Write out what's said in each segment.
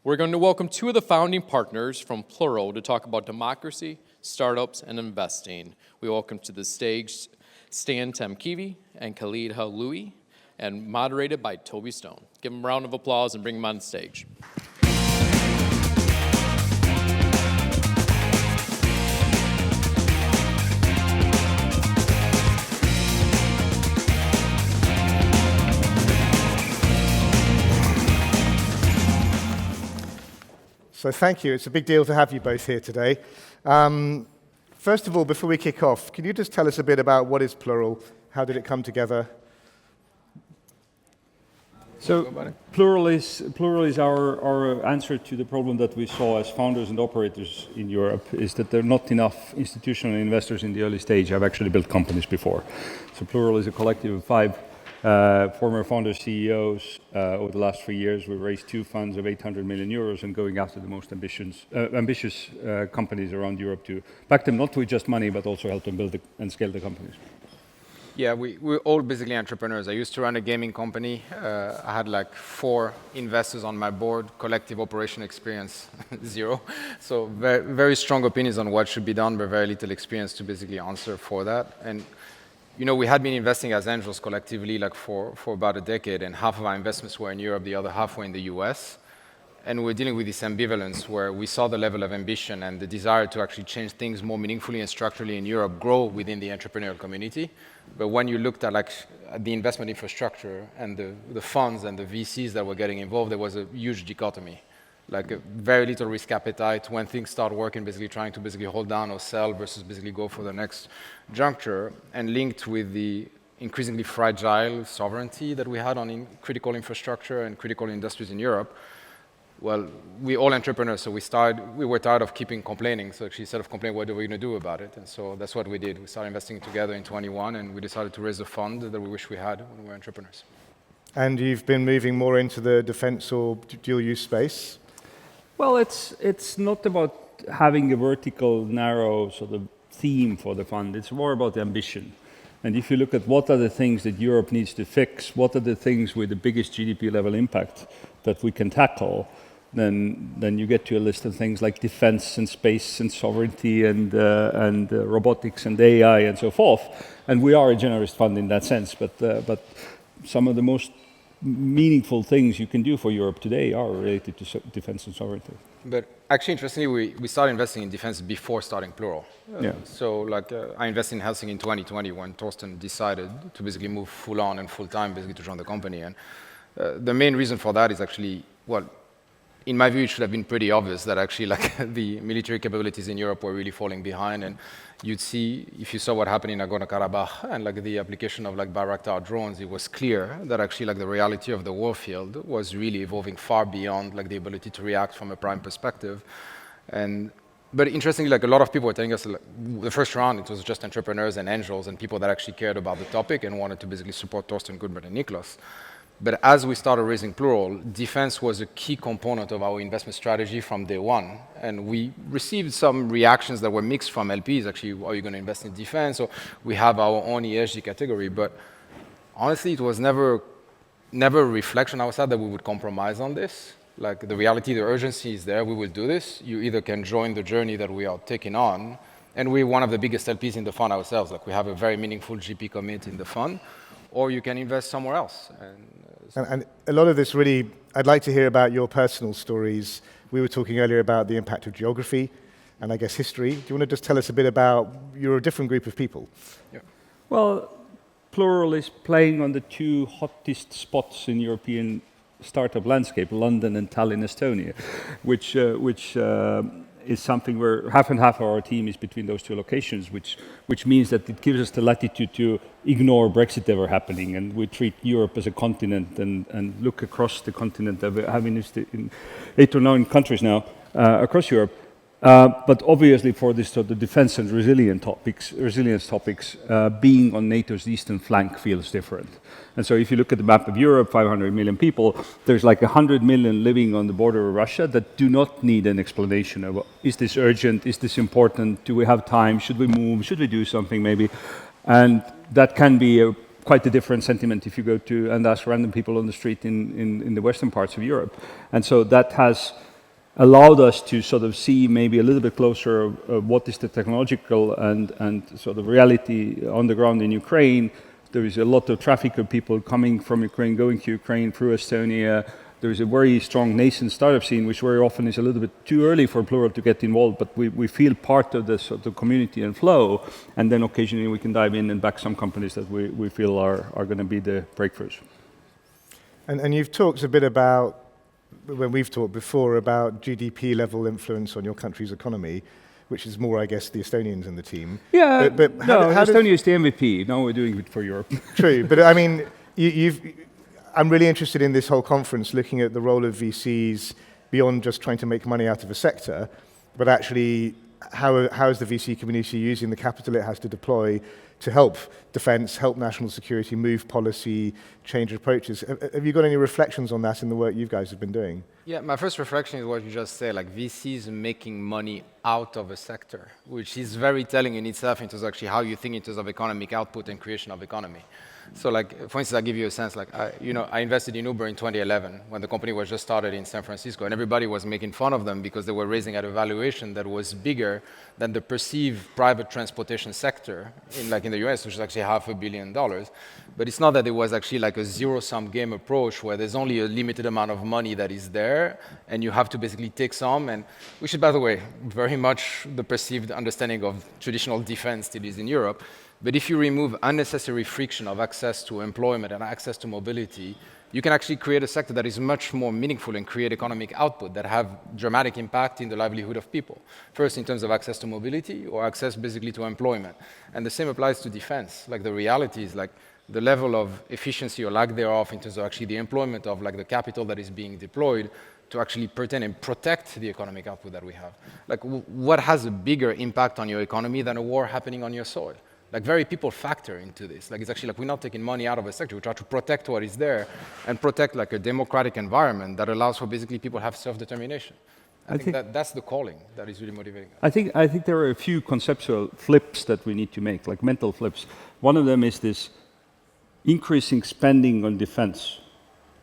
We're going to welcome two of the founding partners from Plural to talk about democracy, startups, and investing. We welcome to the stage Sten Tamkivi and Khaled Heloui, and moderated by Tobias. Give them a round of applause and bring them on stage. So thank you. It's a big deal to have you both here today. First of all, before we kick off, can you just tell us a bit about what is Plural? How did it come together? So Plural is our answer to the problem that we saw as founders and operators in Europe, is that there are not enough institutional investors in the early stage who have actually built companies before. So Plural is a collective of 5 former founders, CEOs. Over the last 3 years, we've raised 2 funds of 800 million euros and going after the most ambitious companies around Europe to back them, not with just money, but also help them build and scale the companies. Yeah, we're all basically entrepreneurs. I used to run a gaming company. I had like 4 investors on my board, collective operation experience, 0. So very, very strong opinions on what should be done, but very little experience to basically answer for that. And you know, we had been investing as angels collectively like for about a decade, and half of our investments were in Europe, the other half were in the US. And we're dealing with this ambivalence where we saw the level of ambition and the desire to actually change things more meaningfully and structurally in Europe grow within the entrepreneurial community. But when you looked at the investment infrastructure and the funds and the VCs that were getting involved, there was a huge dichotomy. Like a very little risk appetite when things start working, basically trying to basically hold down or sell versus basically go for the next juncture, and linked with the increasingly fragile sovereignty that we had on critical infrastructure and critical industries in Europe. Well, we all entrepreneurs, so we were tired of keeping complaining. So actually, instead of complaining, what are we going to do about it? And so that's what we did. We started investing together in 21, and we decided to raise a fund that we wish we had when we were entrepreneurs. And you've been moving more into the defense or dual-use space? Well, it's not about having a vertical, narrow sort of theme for the fund. It's more about the ambition. And if you look at what are the things that Europe needs to fix, what are the things with the biggest GDP level impact that we can tackle, then you get to a list of things like defense and space and sovereignty and robotics and AI and so forth. And we are a generalist fund in that sense, but some of the most meaningful things you can do for Europe today are related to defense and sovereignty. But actually, interestingly, we started investing in defense before starting Plural. Yeah. So I invested in Helsinki in 2020 when Torsten decided to basically move full on and full time basically to join the company. And the main reason for that is actually, well, in my view, it should have been pretty obvious that actually the military capabilities in Europe were really falling behind. And you'd see, if you saw what happened in Nagorno-Karabakh and the application of Bayraktar drones, it was clear that actually the reality of the warfield was really evolving far beyond the ability to react from a prime perspective. But interestingly, a lot of people were telling us the first round, it was just entrepreneurs and angels and people that actually cared about the topic and wanted to basically support Torsten, Gudbert, and Niklas. But as we started raising Plural, defense was a key component of our investment strategy from day one. And we received some reactions that were mixed from LPs. Actually, are you going to invest in defense? Or we have our own ESG category. But honestly, it was never a reflection outside that we would compromise on this. The reality, the urgency is there. We will do this. You either can join the journey that we are taking on. And we're one of the biggest LPs in the fund ourselves. We have a very meaningful GP commit in the fund. Or you can invest somewhere else. And a lot of this really, I'd like to hear about your personal stories. We were talking earlier about the impact of geography and I guess history. Do you want to just tell us a bit about, you're a different group of people? Yeah. Well, Plural is playing on the 2 hottest spots in European startup landscape, London and Tallinn, Estonia, which is something where half and half of our team is between those 2 locations, which means that it gives us the latitude to ignore Brexit ever happening, and we treat Europe as a continent and look across the continent. Having in 8 or 9 countries now across Europe. But obviously for this sort of defense and resilience topics, being on NATO's eastern flank feels different. And so if you look at the map of Europe, 500 million people, there's 100 million living on the border of Russia that do not need an explanation of, is this urgent, is this important, do we have time, should we move, should we do something maybe? And that can be quite a different sentiment if you go to and ask random people on the street in the western parts of Europe. And so that has allowed us to sort of see maybe a little bit closer what is the technological and sort of reality on the ground in Ukraine. There is a lot of traffic of people coming from Ukraine, going to Ukraine through Estonia. There is a very strong nascent startup scene, which very often is a little bit too early for Plural to get involved, but we feel part of the sort of community and flow, and then occasionally we can dive in and back some companies that we feel are going to be the breakthroughs. And you've talked a bit about, when we've talked before, about GDP-level influence on your country's economy, which is more, I guess, the Estonians in the team. Yeah, but how Estonia is the MVP. Now we're doing it for Europe. True, but I mean, I'm really interested in this whole conference looking at the role of VCs beyond just trying to make money out of a sector, but actually how is the VC community using the capital it has to deploy to help defense, help national security, move policy, change approaches. Have you got any reflections on that in the work you guys have been doing? Yeah, my first reflection is what you just said, like VCs making money out of a sector, which is very telling in itself in terms of actually how you think in terms of economic output and creation of economy. So like, for instance, I'll give you a sense, like, I invested in Uber in 2011 when the company was just started in San Francisco, and everybody was making fun of them because they were raising at a valuation that was bigger than the perceived private transportation sector in the US, which is actually $500 million. But it's not that it was actually like a zero-sum game approach where there's only a limited amount of money that is there, and you have to basically take some, and which is, by the way, very much the perceived understanding of traditional defense that is in Europe. But if you remove unnecessary friction of access to employment and access to mobility, you can actually create a sector that is much more meaningful and create economic output that have dramatic impact in the livelihood of people. First, in terms of access to mobility or access basically to employment. And the same applies to defense. Like the reality is like the level of efficiency or lack thereof in terms of actually the employment of like the capital that is being deployed to actually pertain and protect the economic output that we have. Like what has a bigger impact on your economy than a war happening on your soil? Like very people factor into this. Like it's actually like we're not taking money out of a sector. We try to protect what is there and protect like a democratic environment that allows for basically people to have self-determination. I think that's the calling that is really motivating us. I think there are a few conceptual flips that we need to make, like mental flips. One of them is this increasing spending on defense.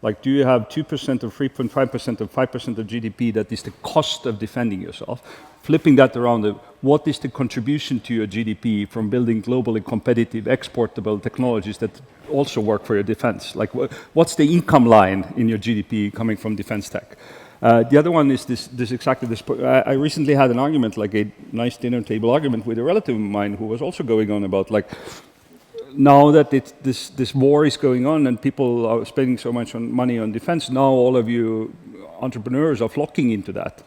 Like, do you have 2% or 3.5% or 5% of GDP that is the cost of defending yourself? Flipping that around, what is the contribution to your GDP from building globally competitive, exportable technologies that also work for your defense? Like, what's the income line in your GDP coming from defense tech? The other one is this exactly this. I recently had an argument, like a nice dinner table argument with a relative of mine who was also going on about like, now that this war is going on and people are spending so much money on defense, now all of you entrepreneurs are flocking into that.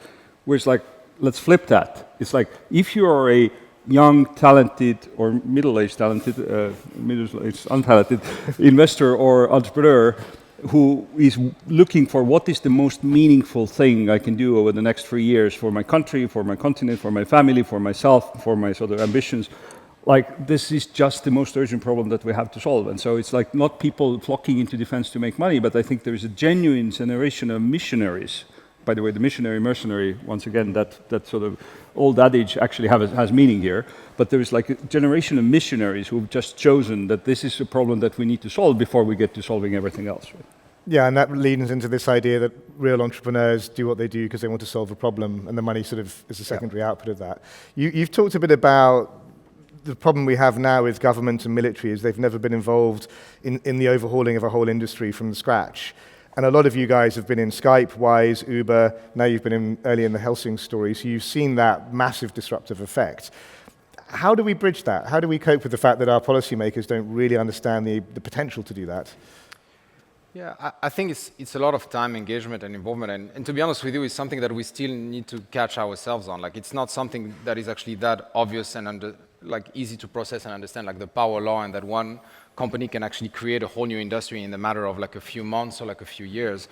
Where it's like, let's flip that. It's like, if you are a young, talented, or middle-aged talented, middle-aged untalented investor or entrepreneur who is looking for what is the most meaningful thing I can do over the next 3 years for my country, for my continent, for my family, for myself, for my sort of ambitions, like this is just the most urgent problem that we have to solve. And so it's like not people flocking into defense to make money, but I think there is a genuine generation of missionaries. By the way, the missionary, mercenary, once again, that sort of old adage actually has meaning here. But there is like a generation of missionaries who've just chosen that this is a problem that we need to solve before we get to solving everything else. Right? Yeah, and that leads into this idea that real entrepreneurs do what they do because they want to solve a problem, and the money sort of is a secondary output of that. You've talked a bit about the problem we have now with government and military is they've never been involved in the overhauling of a whole industry from scratch. And a lot of you guys have been in Skype, Wise, Uber, now you've been early in the Helsinki story, so you've seen that massive disruptive effect. How do we bridge that? How do we cope with the fact that our policymakers don't really understand the potential to do that? Yeah, I think it's a lot of time, engagement, and involvement. And to be honest with you, it's something that we still need to catch ourselves on. Like, it's not something that is actually that obvious and easy to process and understand, like the power law, and that one company can actually create a whole new industry in the matter of like a few months or like a few years.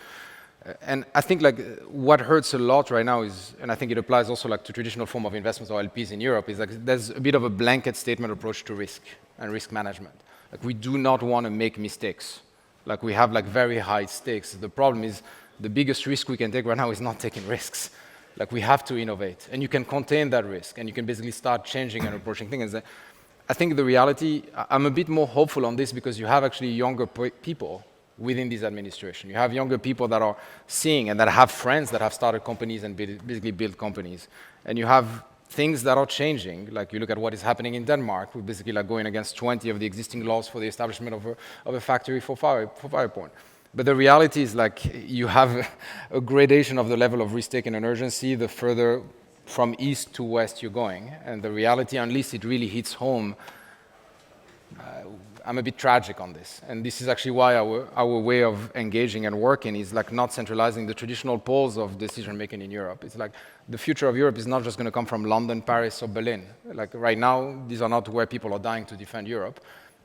And I think like what hurts a lot right now is, and I think it applies also like to traditional form of investments or LPs in Europe, is like there's a bit of a blanket statement approach to risk and risk management. Like we do not want to make mistakes. Like we have like very high stakes. The problem is the biggest risk we can take right now is not taking risks. Like we have to innovate, and you can contain that risk, and you can basically start changing and approaching things. I think the reality, I'm a bit more hopeful on this because you have actually younger people within this administration. You have younger people that are seeing and that have friends that have started companies and basically built companies. And you have things that are changing, like you look at what is happening in Denmark, we're basically like going against 20 of the existing laws for the establishment of a factory for Firepoint. But the reality is like you have a gradation of the level of risk-taking and urgency the further from east to west you're going. And the reality, unless it really hits home, I'm a bit tragic on this. And this is actually why our way of engaging and working is like not centralizing the traditional poles of decision-making in Europe. It's like the future of Europe is not just going to come from London, Paris, or Berlin. Like right now, these are not where people are dying to defend Europe.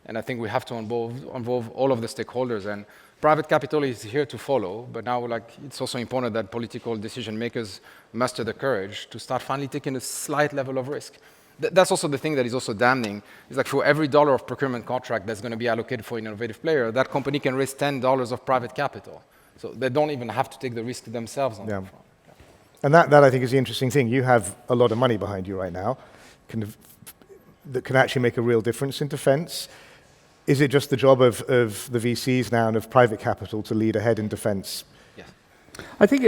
And I think we have to involve all of the stakeholders. And private capital is here to follow, but now like it's also important that political decision makers muster the courage to start finally taking a slight level of risk. That's also the thing that is also damning, is like for every dollar of procurement contract that's going to be allocated for an innovative player, that company can raise $10 of private capital. So they don't even have to take the risk themselves on that front. Yeah. And that I think is the interesting thing. You have a lot of money behind you right now that can actually make a real difference in defense. Is it just the job of the VCs now and of private capital to lead ahead in defense? Yes. I think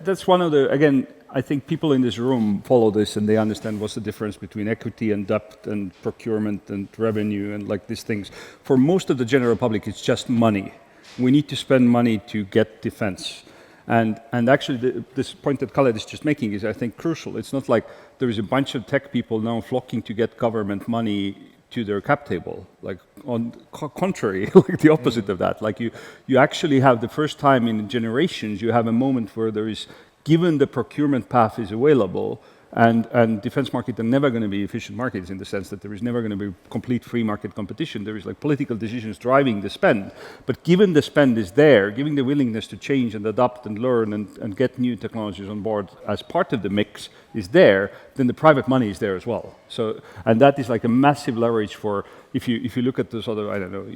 that's one of the, again, I think people in this room follow this and they understand what's the difference between equity and debt and procurement and revenue and like these things. For most of the general public, it's just money. We need to spend money to get defense. And actually, this point that Khaled is just making is, I think, crucial. It's not like there is a bunch of tech people now flocking to get government money to their cap table. Like, on contrary, like the opposite of that. Like, you actually have the first time in generations, you have a moment where there is, given the procurement path is available, and defense markets are never going to be efficient markets in the sense that there is never going to be complete free market competition. There is like political decisions driving the spend. But given the spend is there, giving the willingness to change and adapt and learn and get new technologies on board as part of the mix is there, then the private money is there as well. So, and that is like a massive leverage for, if you look at the sort of, I don't know,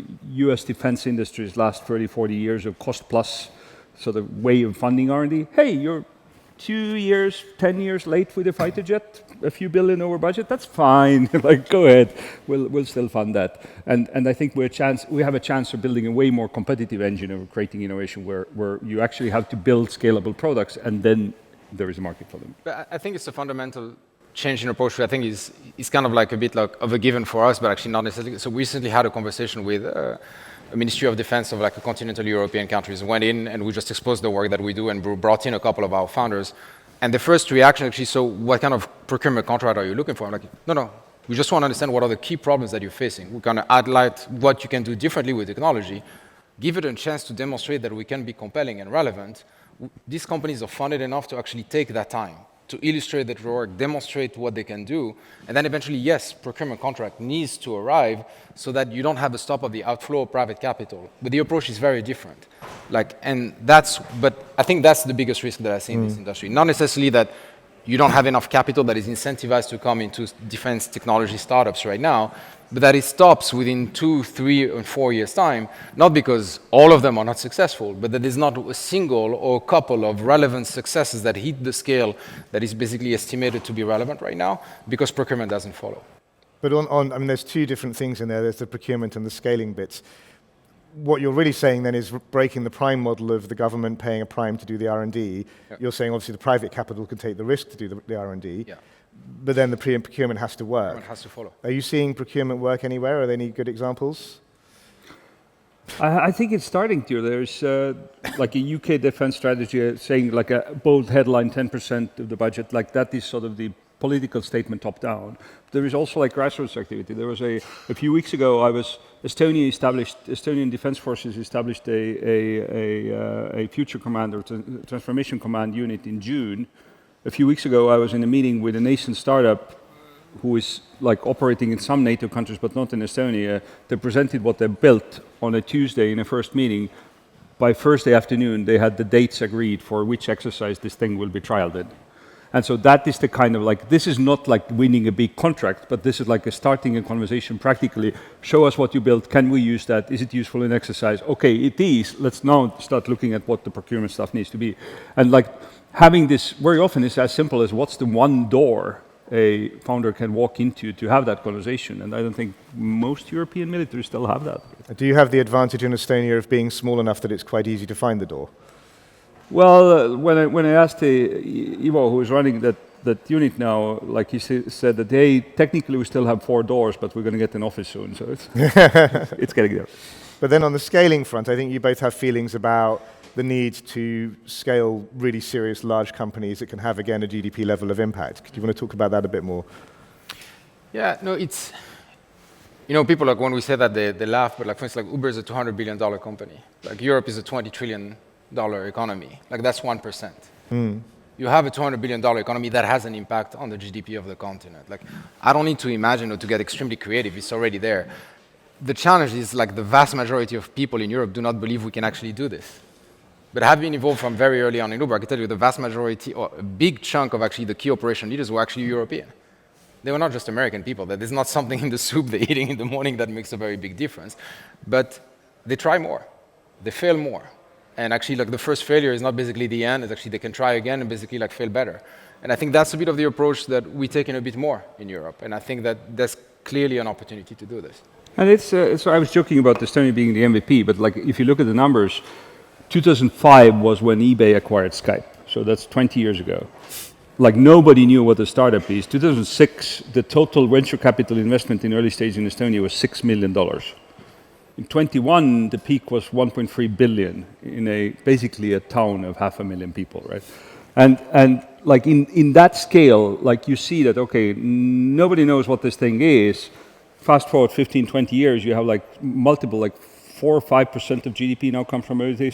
US defense industry's last 30, 40 years of cost plus sort of way of funding R&D, hey, you're 2 years, 10 years late with a fighter jet, a few billion over budget, that's fine. Like, go ahead, we'll still fund that. And I think we have a chance of building a way more competitive engine of creating innovation where you actually have to build scalable products and then there is a market for them. But I think it's a fundamental change in approach, which I think is kind of like a bit like of a given for us, but actually not necessarily. So we recently had a conversation with a Ministry of Defense of like a continental European countries, went in and we just exposed the work that we do and brought in a couple of our founders. And the first reaction actually, so what kind of procurement contract are you looking for? I'm like, no, we just want to understand what are the key problems that you're facing. We're going to highlight what you can do differently with technology, give it a chance to demonstrate that we can be compelling and relevant. These companies are funded enough to actually take that time to illustrate that work, demonstrate what they can do, and then eventually, yes, procurement contract needs to arrive so that you don't have the stop of the outflow of private capital. But the approach is very different. But I think that's the biggest risk that I see in this industry. Not necessarily that you don't have enough capital that is incentivized to come into defense technology startups right now, but that it stops within 2, 3, and 4 years' time, not because all of them are not successful, but that there's not a single or a couple of relevant successes that hit the scale that is basically estimated to be relevant right now, because procurement doesn't follow. But I mean, there's two different things in there. There's the procurement and the scaling bits. What you're really saying then is breaking the prime model of the government paying a prime to do the R&D. Yeah. You're saying obviously the private capital can take the risk to do the R&D. Yeah. But then the procurement has to work. Procurement has to follow. Are you seeing procurement work anywhere? Are there any good examples? I think it's starting to. There's like a UK defense strategy saying like a bold headline, 10% of the budget, like that is sort of the political statement top down. There is also like grassroots activity. There was a few weeks ago, Estonian Defense Forces established a future command or transformation command unit in June. A few weeks ago, I was in a meeting with a nascent startup who is like operating in some NATO countries, but not in Estonia. They presented what they built on a Tuesday in a first meeting. By Thursday afternoon, they had the dates agreed for which exercise this thing will be trialed in. And so that is the kind of like, this is not like winning a big contract, but this is like starting a conversation practically. Show us what you built. Can we use that? Is it useful in exercise? Okay, it is. Let's now start looking at what the procurement stuff needs to be. And like, having this very often is as simple as what's the one door a founder can walk into to have that conversation. And I don't think most European militaries still have that. Do you have the advantage in Estonia of being small enough that it's quite easy to find the door? Well, when I asked Ivo, who is running that unit now, like he said that, hey, technically we still have 4 doors, but we're going to get an office soon, so it's getting there. But then on the scaling front, I think you both have feelings about the need to scale really serious large companies that can have, again, a GDP level of impact. Do you want to talk about that a bit more? Yeah, no, it's, people like when we say that they laugh, but like for instance, like Uber is a $200 billion company. Like Europe is a $20 trillion economy. Like that's 1%. You have a $200 billion economy that has an impact on the GDP of the continent. Like I don't need to imagine or to get extremely creative, it's already there. The challenge is like the vast majority of people in Europe do not believe we can actually do this. But having involved from very early on in Uber, I can tell you the vast majority, or a big chunk of actually the key operation leaders were actually European. They were not just American people. That there's not something in the soup they're eating in the morning that makes a very big difference. But they try more. They fail more. And actually, like the first failure is not basically the end. It's actually they can try again and basically like fail better. And I think that's a bit of the approach that we take in a bit more in Europe. And I think that there's clearly an opportunity to do this. And it's so I was joking about Estonia being the MVP, but like if you look at the numbers, 2005 was when eBay acquired Skype. So that's 20 years ago. Like nobody knew what a startup is. 2006, the total venture capital investment in early stage in Estonia was $6 million. In 21, the peak was 1.3 billion in basically a town of 500,000 people, right? And like in that scale, like you see that, okay, nobody knows what this thing is. Fast forward 15, 20 years, you have like multiple, like 4 or 5% of GDP now come from early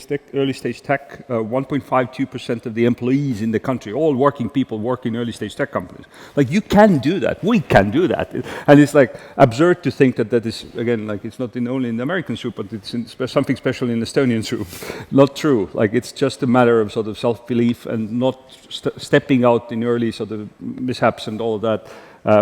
stage tech, 1.52% of the employees in the country, all working people work in early stage tech companies. Like you can do that, we can do that. And it's like absurd to think that is, again, like it's not only in the American soup, but it's something special in Estonian soup. Not true, like it's just a matter of sort of self-belief and not stepping out in early sort of mishaps and all of that,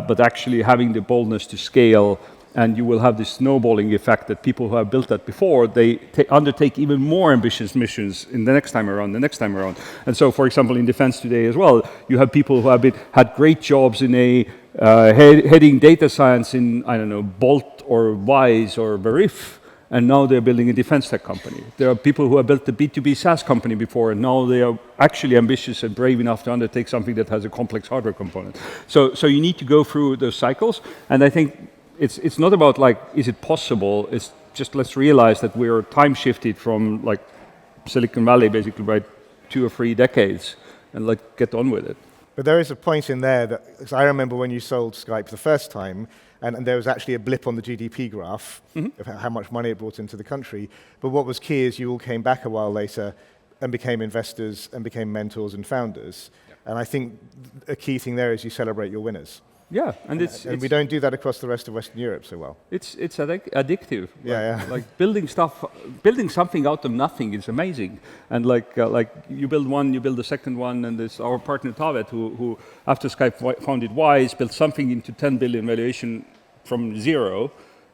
but actually having the boldness to scale. And you will have this snowballing effect that people who have built that before, they undertake even more ambitious missions in the next time around. And so, for example, in defense today as well, you have people who have had great jobs in heading data science in, I don't know, Bolt or Wise or Verif, and now they're building a defense tech company. There are people who have built the B2B SaaS company before, and now they are actually ambitious and brave enough to undertake something that has a complex hardware component. So you need to go through those cycles, and I think it's not about like, is it possible? It's just let's realize that we're time shifted from like Silicon Valley basically by 2 or 3 decades and like get on with it. But there is a point in there that, because I remember when you sold Skype the first time, and there was actually a blip on the GDP graph of how much money it brought into the country. But what was key is you all came back a while later and became investors and became mentors and founders. Yep. And I think a key thing there is you celebrate your winners. Yeah, and we don't do that across the rest of Western Europe so well. It's addictive. Yeah. Like building something out of nothing is amazing. And like you build one, you build the second one, and there's our partner Khaled who after Skype founded Wise, built something into 10 billion valuation from zero.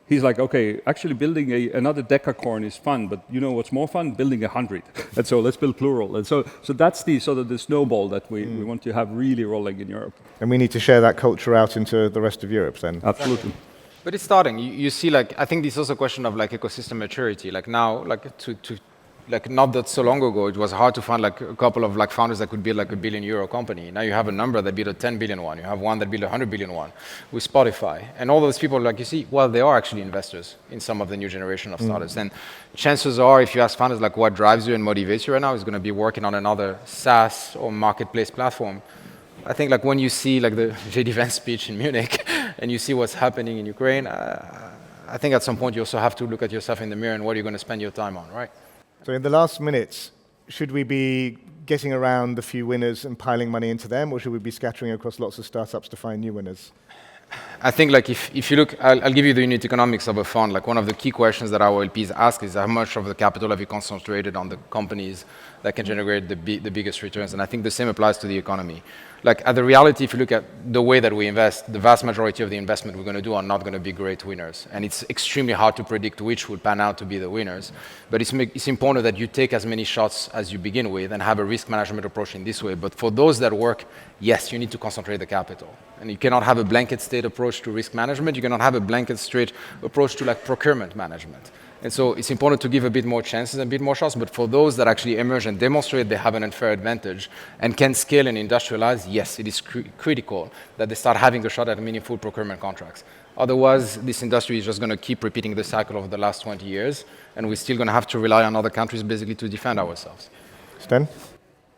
He's like, okay, actually building another decacorn is fun, but you know what's more fun? Building 100. And so let's build Plural. And so that's the sort of the snowball that we want to have really rolling in Europe. And we need to share that culture out into the rest of Europe then. Absolutely. But it's starting. You see, like, I think this is also a question of like ecosystem maturity. Like now, like like not that so long ago, it was hard to find like a couple of like founders that could build like €1 billion company. Now you have a number that built a 10 billion one. You have one that built a 100 billion one with Spotify. And all those people, like you see, well, they are actually investors in some of the new generation of startups. And chances are, if you ask founders like what drives you and motivates you right now, is going to be working on another SaaS or marketplace platform. I think like when you see like the JD Vance speech in Munich and you see what's happening in Ukraine, I think at some point you also have to look at yourself in the mirror and what are you going to spend your time on, right? So in the last minutes, should we be getting around the few winners and piling money into them, or should we be scattering across lots of startups to find new winners? I think like if you look, I'll give you the unit economics of a fund. Like one of the key questions that our LPs ask is how much of the capital have you concentrated on the companies that can generate the biggest returns. And I think the same applies to the economy. Like, at the reality, if you look at the way that we invest, the vast majority of the investment we're going to do are not going to be great winners. And it's extremely hard to predict which would pan out to be the winners. But it's important that you take as many shots as you begin with and have a risk management approach in this way. But for those that work, yes, you need to concentrate the capital. And you cannot have a blanket state approach to risk management. You cannot have a blanket straight approach to like procurement management. And so it's important to give a bit more chances and a bit more shots, but for those that actually emerge and demonstrate they have an unfair advantage and can scale and industrialize, yes, it is critical that they start having a shot at meaningful procurement contracts. Otherwise, this industry is just going to keep repeating the cycle of the last 20 years, and we're still going to have to rely on other countries basically to defend ourselves. Sten?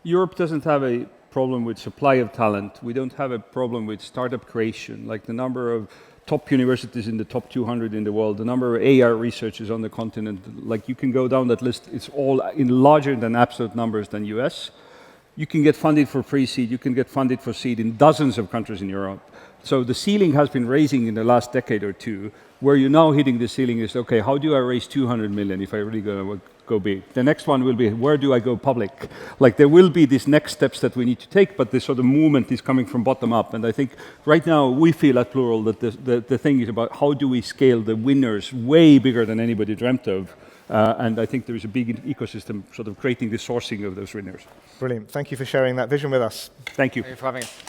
Europe doesn't have a problem with supply of talent. We don't have a problem with startup creation, like the number of top universities in the top 200 in the world, the number of AI researchers on the continent, like you can go down that list, it's all in larger than absolute numbers than US. You can get funded for pre-seed, you can get funded for seed in dozens of countries in Europe. So the ceiling has been raising in the last decade or two. Where you're now hitting the ceiling is, okay, how do I raise 200 million if I really go big? The next one will be, where do I go public? Like there will be these next steps that we need to take, but this sort of movement is coming from bottom up. And I think right now we feel at Plural that the thing is about how do we scale the winners way bigger than anybody dreamt of. And I think there is a big ecosystem sort of creating the sourcing of those winners. Brilliant. Thank you for sharing that vision with us. Thank you. Thank you for having us.